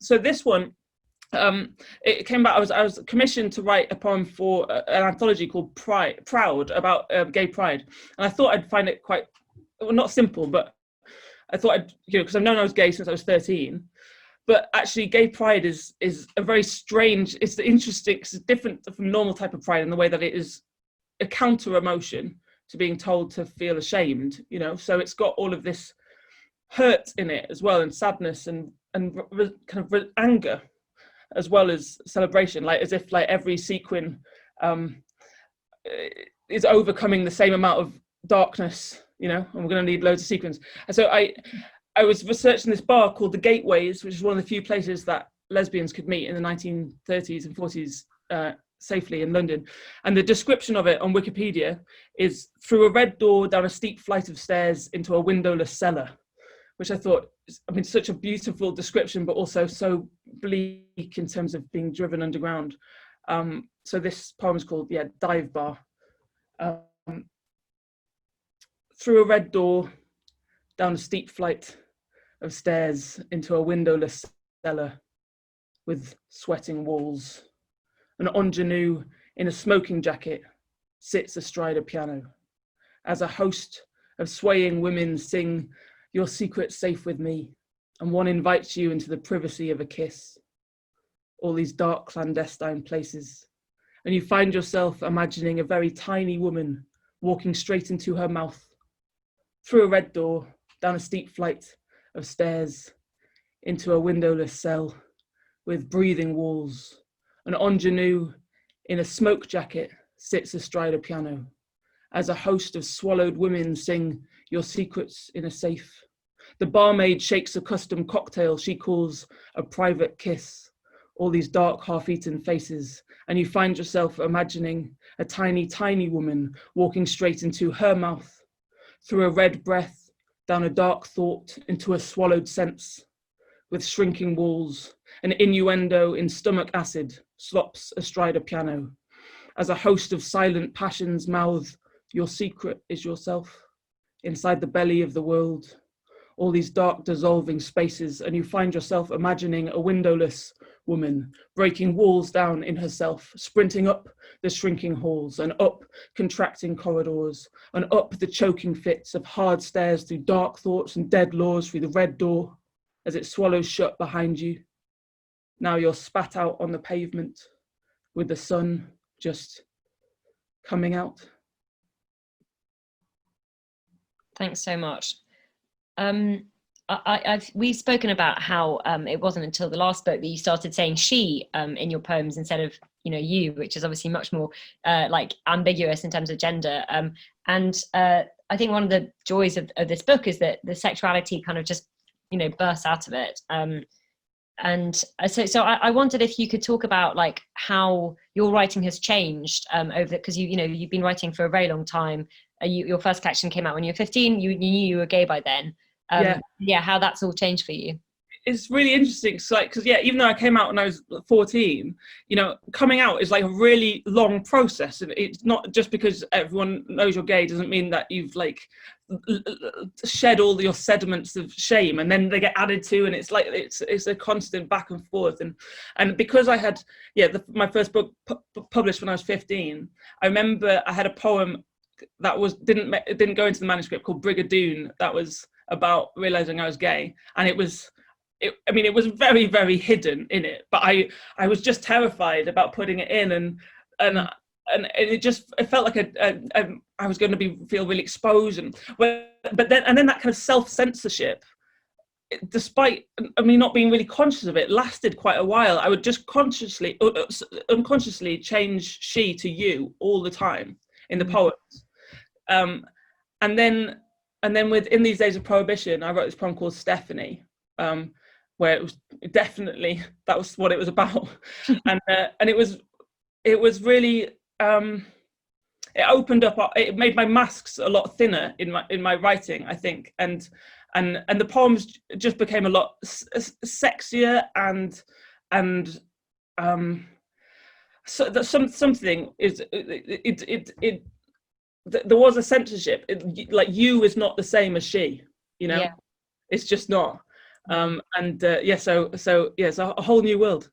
so this one, it came back. I was commissioned to write a poem for an anthology called Proud, about gay pride, and I thought I'd find it quite, well, not simple, but I thought I'd, because I've known I was gay since I was 13. But actually, gay pride is a very strange. It's interesting. It's different from normal type of pride in the way that it is a counter emotion to being told to feel ashamed. So it's got all of this hurt in it as well, and sadness, and kind of anger, as well as celebration, like as if like every sequin is overcoming the same amount of darkness, and we're going to need loads of sequins. And so I was researching this bar called the Gateways, which is one of the few places that lesbians could meet in the 1930s and 40s safely in London. And the description of it on Wikipedia is through a red door, down a steep flight of stairs, into a windowless cellar, which I thought, such a beautiful description, but also so bleak in terms of being driven underground. So this poem is called, Dive Bar. Through a red door, down a steep flight of stairs, into a windowless cellar with sweating walls. An ingenue in a smoking jacket sits astride a piano, as a host of swaying women sing "Your secret's safe with me," and one invites you into the privacy of a kiss. All these dark clandestine places, and you find yourself imagining a very tiny woman walking straight into her mouth, through a red door, down a steep flight of stairs, into a windowless cell with breathing walls. An ingenue in a smoke jacket sits astride a piano, as a host of swallowed women sing "Your secrets in a safe." The barmaid shakes a custom cocktail she calls a private kiss. All these dark, half-eaten faces, and you find yourself imagining a tiny, tiny woman walking straight into her mouth, through a red breath, down a dark thought, into a swallowed sense, with shrinking walls. An innuendo in stomach acid slops astride a piano, as a host of silent passions mouth "Your secret is yourself," inside the belly of the world. All these dark dissolving spaces, and you find yourself imagining a windowless woman breaking walls down in herself, sprinting up the shrinking halls and up contracting corridors and up the choking fits of hard stairs through dark thoughts and dead laws through the red door as it swallows shut behind you. Now you're spat out on the pavement with the sun just coming out. Thanks so much. We've spoken about how it wasn't until the last book that you started saying she in your poems instead of you, which is obviously much more like ambiguous in terms of gender. And I think one of the joys of this book is that the sexuality kind of just bursts out of it. And so I wondered if you could talk about like how your writing has changed over, because you've been writing for a very long time. Your first collection came out when you were 15. You knew you were gay by then. How that's all changed for you. It's really interesting. It's like, because even though I came out when I was 14, coming out is like a really long process, and it's not just because everyone knows you're gay doesn't mean that you've like shed all your sediments of shame and then they get added to, and it's like it's a constant back and forth. And because I had my first book published when I was 15, I remember I had a poem that didn't go into the manuscript called Brigadoon that was about realizing I was gay, and it was very, very hidden in it, but I was just terrified about putting it in, and it felt like I was going to feel really exposed, but then that kind of self-censorship, despite not being really conscious of it, lasted quite a while. I would just unconsciously change she to you all the time in the poems, and then within these days of prohibition, I wrote this poem called Stephanie, where it was definitely, that was what it was about. And it was really, it opened up, it made my masks a lot thinner in my writing, I think. And the poems just became a lot sexier, and so that something is, there was a censorship. Like you is not the same as she, it's just not. And yeah, so yeah, it's a whole new world.